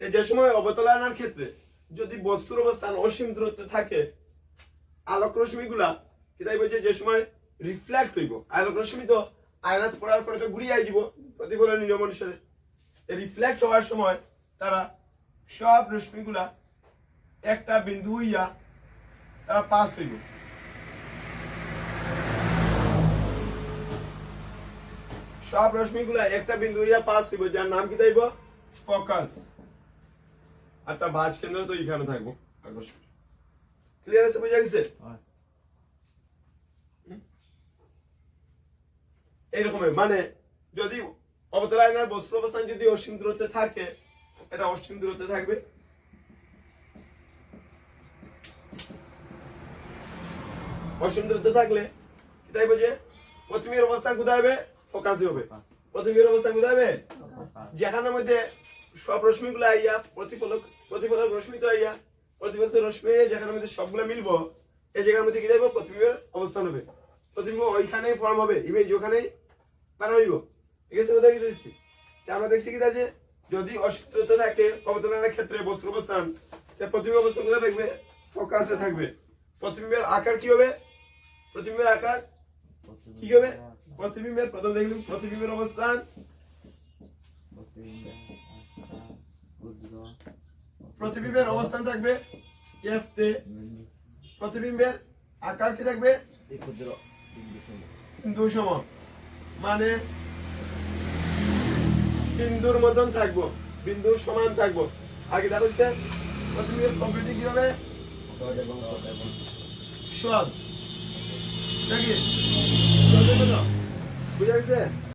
যে সময় অবতরণের ক্ষেত্রে যদি বস্তুর অবস্থান অসীম দূরত্বে থাকে আলোক রশ্মিগুলা কিতাই বলছে যে সময় রিফ্লেক্ট হইব আলোক রশ্মি তো আয়নাত পড়ার পরে তো ঘুরিয়ে আইব প্রতিফলন নিয়ম অনুসারে রিফ্লেক্ট হওয়ার সময় তারা সব রশ্মিগুলা একটা বিন্দু হইয়া তারা পাস হইব সব রশ্মিগুলা একটা বিন্দু হইয়া পাস হইব যার নাম কি দেব ফোকাস আর তার ভাঁজ কেন্দ্র তো এখানে থাকবো আকর্ষণ ক্লিয়ার আছে বুঝা গেছে এইরকম মানে যদি অবতরণের বস্তু অবস্থান যদি অসীম দূরত্বে থাকে এটা অসীম দূরত্বে থাকবে অসীম দূরত্বে থাকলে তাই বুঝে প্রথমের অবস্থান কোথায় হবে ফোকাসে হবে প্রথমের অবস্থান কোথায় হবে যেখানের মধ্যে সব রশ্মিগুলো আইয়া প্রতিফলক রশ্মি তো আইয়া প্রতিফলিত রশ্মি যেখানের মধ্যে সবগুলো মিলবো এই জায়গার মধ্যে কি যাবে প্রতিবিম্বের অবস্থান হবে প্রতিবিম্ব ওইখানেই ফর্ম হবে ইমেজ ওখানেই বানাইব ঠিক আছে কথা কি বলছি আমরা দেখছি কি যে যদি অসীম থাকে অবতরণের ক্ষেত্রে বস্তুর অবস্থান তাহলে প্রতিবিম্ব অবস্থান কোথায় থাকবে ফোকাসে থাকবে প্রতিবিম্বের আকার কি হবে প্রতিবিম্বের আকার কি হবে প্রতিবিম্বের প্রথম দেখলাম প্রতিবিম্বের অবস্থান প্রতিবিম্বের অবস্থান থাকবে এফ তে প্রতিবিম্বের আকার কি থাকবে বিন্দু সম মানে বিন্দুর মতন থাকবো বিন্দুর সমান থাকবো আগে দেখা হচ্ছে প্রতিবিম্বের প্রকৃতি কি হবে সদ নাকি বুঝা গেছে